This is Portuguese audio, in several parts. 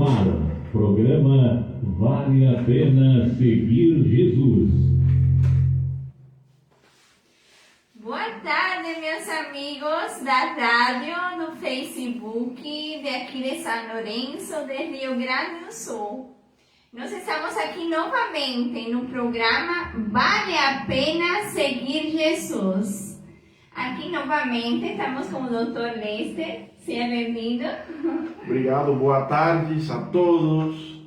ar, programa Vale a Pena Seguir Jesus. Boa tarde, meus amigos da rádio, do Facebook, de aqui de São Lourenço, de Rio Grande do Sul. Nós estamos aqui novamente no programa Vale a Pena Seguir Jesus. Aqui novamente estamos com o Dr. Lester. Seja bem-vindo. Obrigado, boa tarde a todos.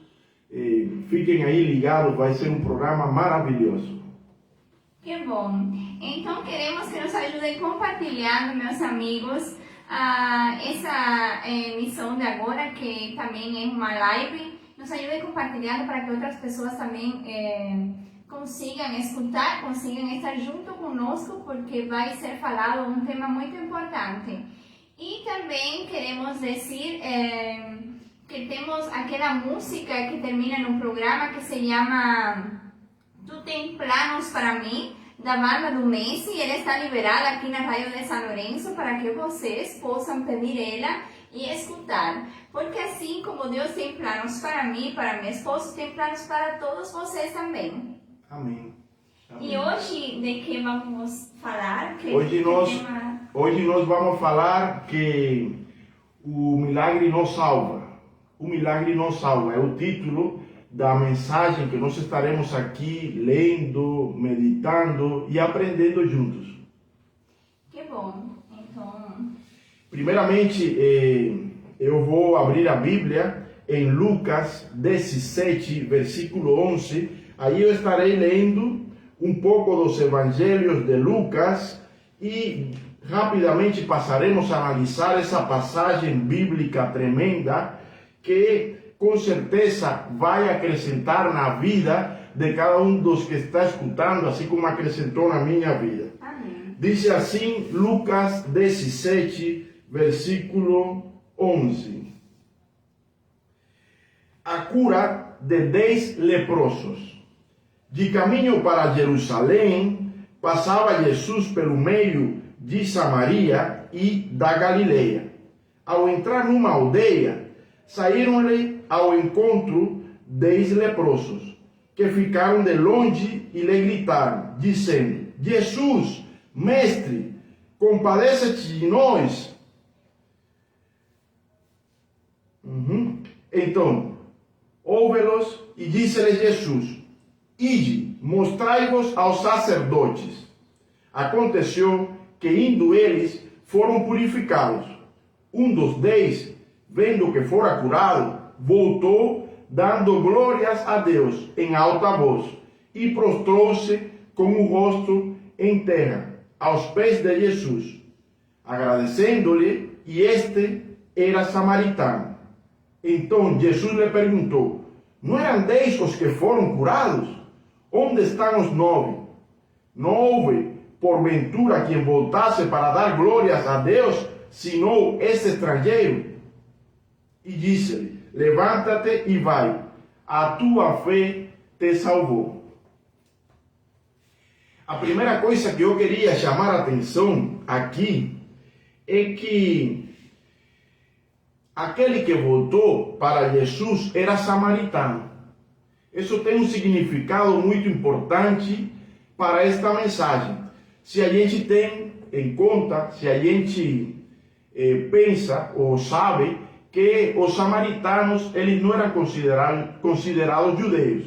Fiquem aí ligados, vai ser um programa maravilhoso. Que bom. Então queremos que nos ajudem compartilhando, meus amigos, essa emissão de agora, que também é uma live. Nos ajudem compartilhando para que outras pessoas também consigam escutar, consigam estar junto conosco, porque vai ser falado um tema muito importante. E também queremos dizer que temos aquela música que termina no programa que se chama Tu Tem Planos Para Mim, da banda do Messi. Ele está liberada aqui na Rádio de São Lourenço para que vocês possam pedir ela e escutar. Porque assim como Deus tem planos para mim, para meu esposo, tem planos para todos vocês também. Amém. Amém. E hoje, de que vamos falar? Hoje nós vamos falar que o milagre nos salva. O milagre nos salva é o título da mensagem que nós estaremos aqui lendo, meditando e aprendendo juntos. Que bom. Então, primeiramente, eu vou abrir a Bíblia em Lucas 17, versículo 11. Aí eu estarei lendo um pouco dos evangelhos de Lucas e rapidamente passaremos a analisar essa passagem bíblica tremenda que com certeza vai acrescentar na vida de cada um dos que está escutando, assim como acrescentou na minha vida. amém. Diz assim Lucas 17, versículo 11. A cura de 10 leprosos. De caminho para Jerusalém, passava Jesus pelo meio de Samaria e da Galileia. Ao entrar numa aldeia, saíram-lhe ao encontro 10 leprosos, que ficaram de longe e lhe gritaram, dizendo: Jesus, mestre, compadece-te de nós. Então, ouve-los e disse-lhes Jesus: Ide, mostrai-vos aos sacerdotes. Aconteceu que, indo eles, foram purificados. Um dos 10, vendo que fora curado, voltou, dando glórias a Deus em alta voz, e prostrou-se com o rosto em terra, aos pés de Jesus, agradecendo-lhe, e este era samaritano. Então Jesus lhe perguntou: Não eram 10 os que foram curados? Onde estão os 9? Não houve, porventura, quem voltasse para dar glórias a Deus, senão esse estrangeiro? E disse-lhe: Levanta-te e vai, a tua fé te salvou. A primeira coisa que eu queria chamar a atenção aqui é que aquele que voltou para Jesus era samaritano. Isso tem um significado muito importante para esta mensagem. Se a gente tem em conta, se a gente pensa ou sabe que os samaritanos eles não eram considerados judeus.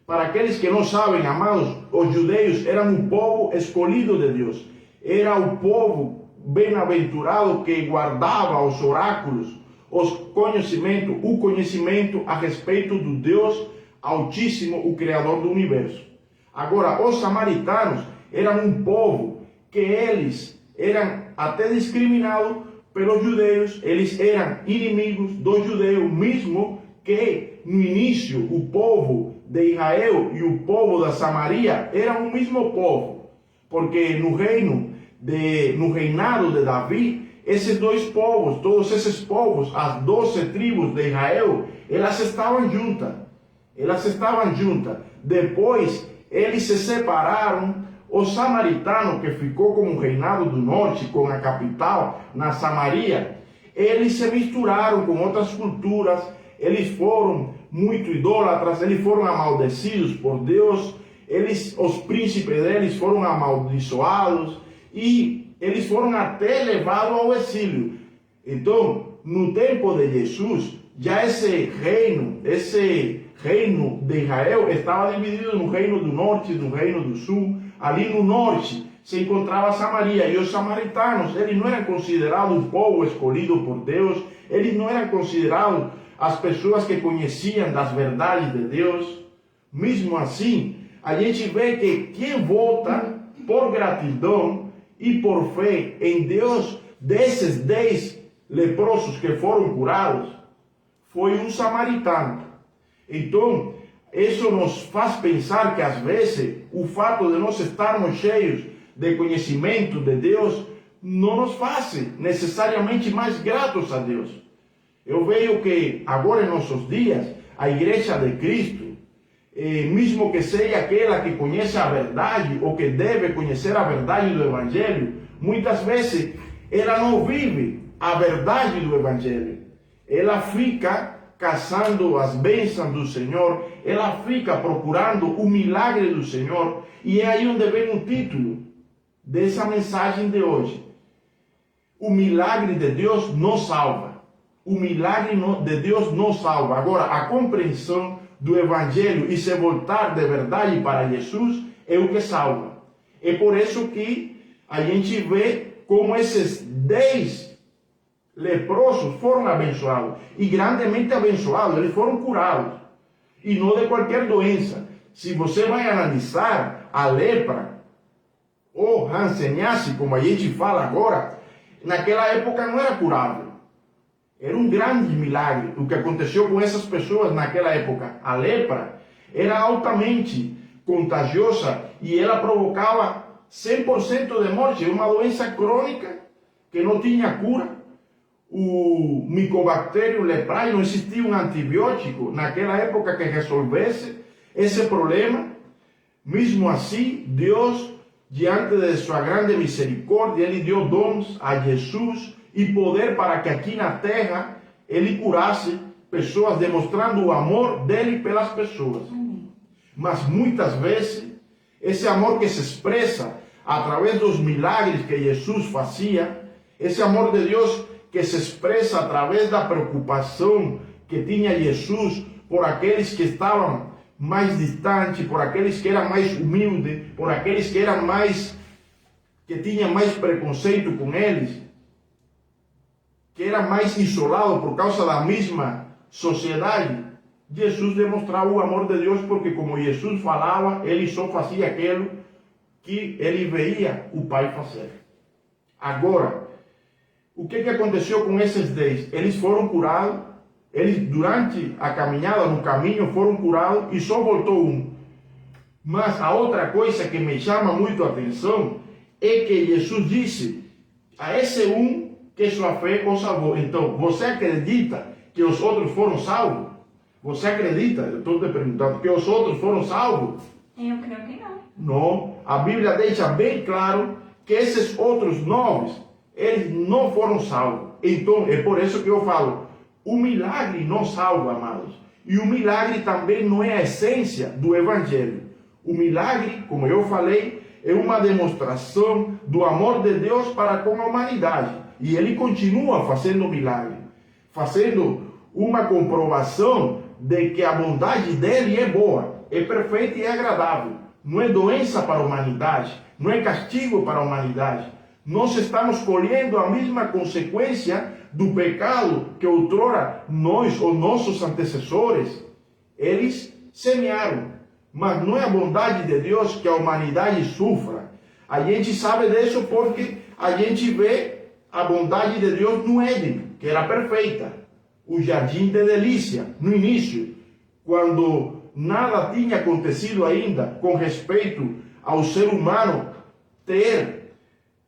Para aqueles que não sabem, amados, os judeus eram um povo escolhido de Deus. Era o povo bem-aventurado que guardava os oráculos, o conhecimento a respeito do Deus Altíssimo, o Criador do Universo. Agora, os samaritanos eram um povo que eles eram até discriminados pelos judeus, eles eram inimigos dos judeus, mesmo que no início o povo de Israel e o povo da Samaria eram o mesmo povo, porque no reinado de Davi, esses dois povos, todos esses povos, as 12 tribos de Israel, elas estavam juntas. Depois, eles se separaram. O samaritano, que ficou como o reinado do norte, com a capital na Samaria, eles se misturaram com outras culturas, eles foram muito idólatras, eles foram amaldiçoados por Deus, os príncipes deles foram amaldiçoados e eles foram até levados ao exílio. Então, no tempo de Jesus, já esse reino de Israel estava dividido no reino do norte e no reino do sul. Ali no norte se encontrava Samaria, e os samaritanos, eles não eram considerados o povo escolhido por Deus, eles não eram considerados as pessoas que conheciam das verdades de Deus. Mesmo assim, a gente vê que quem vota por gratidão e por fé em Deus, desses 10 leprosos que foram curados, foi um samaritano. Então, isso nos faz pensar que às vezes o fato de nós estarmos cheios de conhecimento de Deus não nos faz necessariamente mais gratos a Deus. Eu vejo que agora em nossos dias, a Igreja de Cristo, mesmo que seja aquela que conhece a verdade ou que deve conhecer a verdade do Evangelho, muitas vezes ela não vive a verdade do Evangelho. Ela fica caçando as bênçãos do Senhor, ela fica procurando o milagre do Senhor, e é aí onde vem o título dessa mensagem de hoje. O milagre de Deus nos salva. O milagre de Deus nos salva. Agora, a compreensão do Evangelho e se voltar de verdade para Jesus é o que salva. É por isso que a gente vê como esses 10 leprosos foram abençoados, e grandemente abençoados, eles foram curados, e não de qualquer doença. Se você vai analisar a lepra, ou hanseníase, como a gente fala agora, naquela época não era curável. Era um grande milagre o que aconteceu com essas pessoas naquela época. A lepra era altamente contagiosa e ela provocava 100% de morte. Era uma doença crônica que não tinha cura. O micobactério leprae, não existia um antibiótico naquela época que resolvesse esse problema. Mesmo assim, Deus, diante de sua grande misericórdia, ele deu dons a Jesus e poder para que aqui na terra ele curasse pessoas, demonstrando o amor dele pelas pessoas. Mas muitas vezes, esse amor que se expressa através dos milagres que Jesus fazia, esse amor de Deus que se expressa através da preocupação que tinha Jesus por aqueles que estavam mais distantes, por aqueles que eram mais humildes, por aqueles que eram que tinham mais preconceito com eles, que eram mais isolados por causa da mesma sociedade. Jesus demonstrava o amor de Deus, porque como Jesus falava, ele só fazia aquilo que ele veia o Pai fazer. Agora, o que aconteceu com esses 10? Eles foram curados, eles durante a caminhada, no caminho, foram curados e só voltou um. Mas a outra coisa que me chama muito a atenção é que Jesus disse a esse um que sua fé o salvou. Então, você acredita que os outros foram salvos? Você acredita, eu estou te perguntando, que os outros foram salvos? Eu creio que não. Não, a Bíblia deixa bem claro que esses outros 9, eles não foram salvos. Então, é por isso que eu falo, o milagre não salva, amados. E o milagre também não é a essência do Evangelho. O milagre, como eu falei, é uma demonstração do amor de Deus para com a humanidade. E ele continua fazendo milagre, fazendo uma comprovação de que a bondade dele é boa, é perfeita e é agradável. Não é doença para a humanidade, não é castigo para a humanidade. Nós estamos colhendo a mesma consequência do pecado que outrora nós, os nossos antecessores, eles semearam. Mas não é a bondade de Deus que a humanidade sofra. A gente sabe disso porque a gente vê a bondade de Deus no Éden, que era perfeita. O jardim de delícia, no início, quando nada tinha acontecido ainda com respeito ao ser humano ter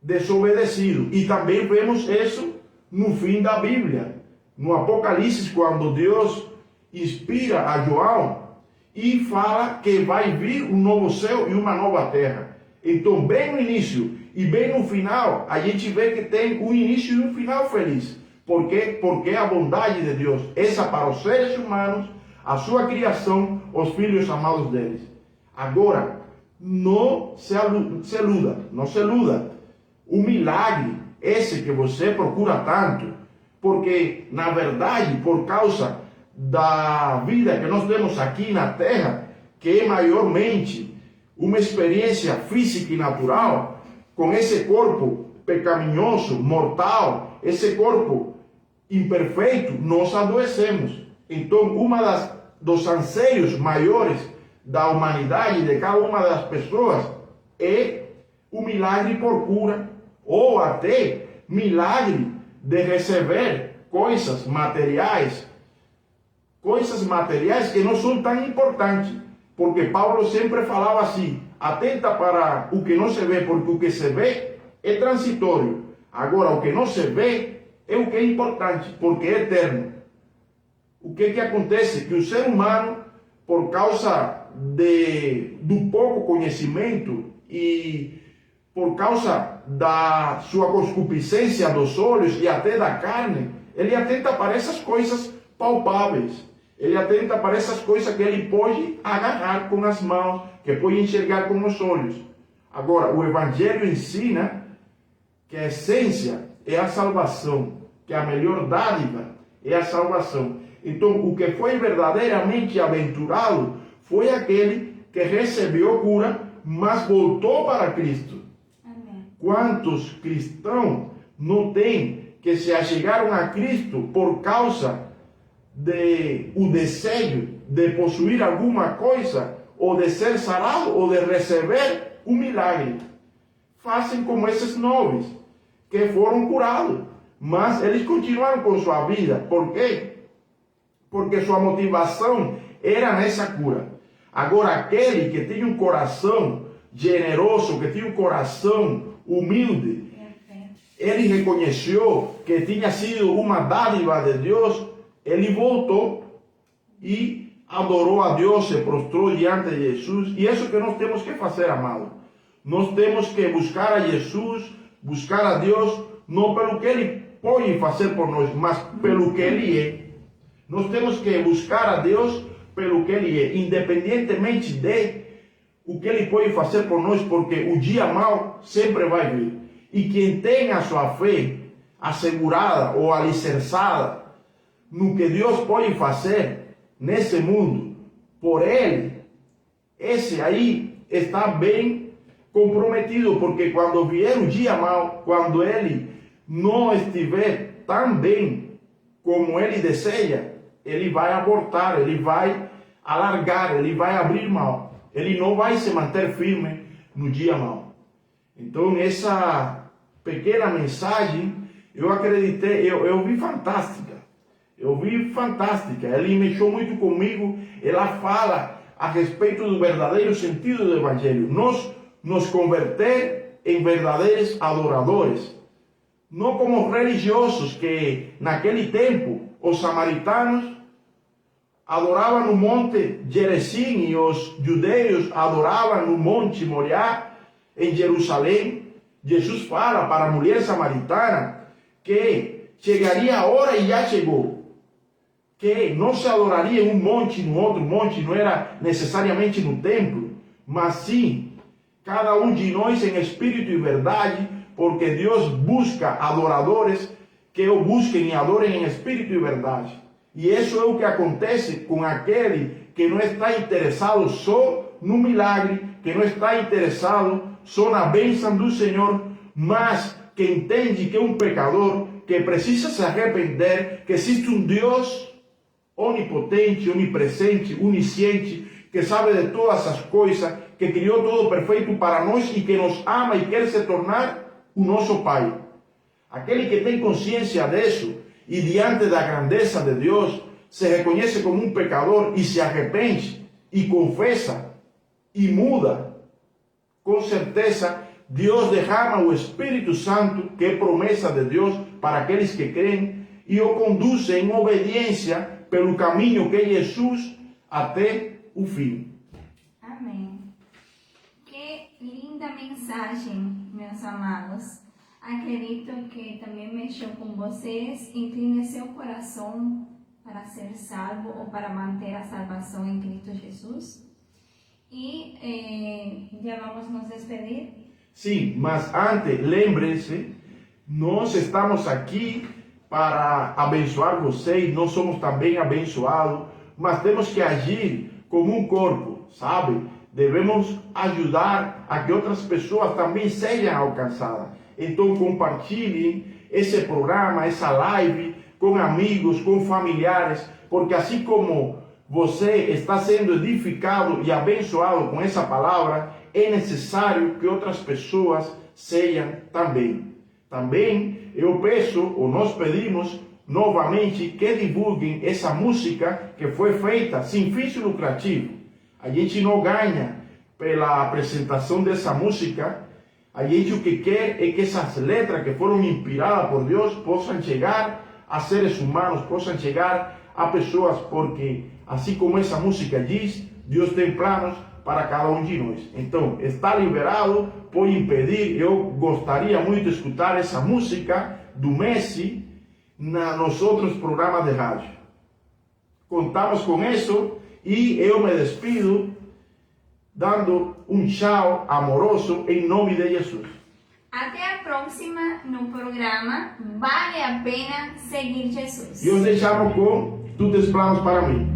desobedecido. E também vemos isso no fim da Bíblia, no Apocalipse, quando Deus inspira a João e fala que vai vir um novo céu e uma nova terra. Então, bem no início e bem no final, a gente vê que tem um início e um final feliz. Por quê? Porque a bondade de Deus, essa para os seres humanos, a sua criação, os filhos amados deles. Agora, não se iluda. O milagre, esse que você procura tanto, porque, na verdade, por causa da vida que nós temos aqui na Terra, que é maiormente uma experiência física e natural, com esse corpo pecaminoso, mortal, esse corpo imperfeito, nós adoecemos. Então, dos anseios maiores da humanidade, de cada uma das pessoas, é o milagre por cura, ou até milagre de receber coisas materiais que não são tão importantes, porque Paulo sempre falava assim: atenta para o que não se vê, porque o que se vê é transitório. Agora, o que não se vê é o que é importante, porque é eterno. O que acontece? Que o ser humano, por causa do pouco conhecimento e por causa da sua concupiscência dos olhos e até da carne, ele atenta para essas coisas palpáveis. Ele atenta para essas coisas que ele pode agarrar com as mãos, que pode enxergar com os olhos. Agora, o Evangelho ensina que a essência é a salvação, que a melhor dádiva é a salvação. Então, o que foi verdadeiramente aventurado foi aquele que recebeu cura, mas voltou para Cristo. Amém. Quantos cristãos não têm que se achegaram a Cristo por causa o desejo de possuir alguma coisa, ou de ser sarado, ou de receber um milagre? Fazem como esses nobres que foram curados, mas eles continuaram com sua vida. Por quê? Porque sua motivação era nessa cura. Agora, aquele que tinha um coração generoso, que tinha um coração humilde, ele reconheceu que tinha sido uma dádiva de Deus, ele voltou e adorou a Deus, se prostrou diante de Jesus. E isso que nós temos que fazer, amado. Nós temos que buscar a Jesus, buscar a Deus, não pelo que Ele pode fazer por nós, mas pelo que Ele é. Nós temos que buscar a Deus pelo que Ele é, independentemente de o que Ele pode fazer por nós, porque o dia mau sempre vai vir. E quem tem a sua fé assegurada ou alicerçada no que Deus pode fazer nesse mundo por Ele, esse aí está bem comprometido, porque quando vier o dia mau, quando ele não estiver tão bem como ele deseja, ele vai abortar, ele vai alargar, ele vai abrir mão, ele não vai se manter firme no dia mau. Então, essa pequena mensagem, eu acreditei, eu vi fantástica. Ele mexeu muito comigo. Ela fala a respeito do verdadeiro sentido do Evangelho. Nós nos converter em verdadeiros adoradores. Não como religiosos que naquele tempo os samaritanos adoravam no monte Gerizim e os judeus adoravam no monte Moriá em Jerusalém. Jesus fala para a mulher samaritana que chegaria a hora e já chegou, que não se adoraria em um monte, no outro monte, não era necessariamente no templo, mas sim cada um de nós em espírito e verdade, porque Deus busca adoradores que o busquem e adorem em espírito e verdade. E isso é o que acontece com aquele que não está interessado só no milagre, que não está interessado só na bênção do Senhor, mas que entende que é um pecador, que precisa se arrepender, que existe um Deus onipotente, onipresente, onisciente, que sabe de todas as coisas, que criou todo perfeito para nós e que nos ama e quer se tornar o nosso Pai. Aquele que tem consciência disso e diante da grandeza de Deus, se reconhece como um pecador e se arrepende e confessa e muda, com certeza Deus derrama o Espírito Santo, que é promessa de Deus para aqueles que creem, e o conduz em obediência pelo caminho que é Jesus até o fim. Amém. Que linda mensagem, meus amados. acredito que também mexeu com vocês. Incline seu coração para ser salvo ou para manter a salvação em Cristo Jesus. E já vamos nos despedir. Sim, mas antes, lembre-se, nós estamos aqui para abençoar vocês, nós somos também abençoados, mas temos que agir como um corpo, sabe? Devemos ajudar a que outras pessoas também sejam alcançadas. Então compartilhem esse programa, essa live com amigos, com familiares, porque assim como você está sendo edificado e abençoado com essa palavra, é necessário que outras pessoas sejam também. Também eu peço, ou nós pedimos novamente, que divulguem essa música que foi feita sem fins lucrativos. A gente não ganha pela apresentação dessa música. A gente o que quer é que essas letras que foram inspiradas por Deus possam chegar a seres humanos, possam chegar a pessoas, porque assim como essa música diz, Deus tem planos para cada um de nós. Então, está liberado, pode pedir. Eu gostaria muito de escutar essa música do Messi nos outros programas de rádio. Contamos com isso e eu me despido dando um tchau amoroso em nome de Jesus. Até a próxima no programa Vale a Pena Seguir Jesus. E eu te chamo com Tu Tens Planos para Mim.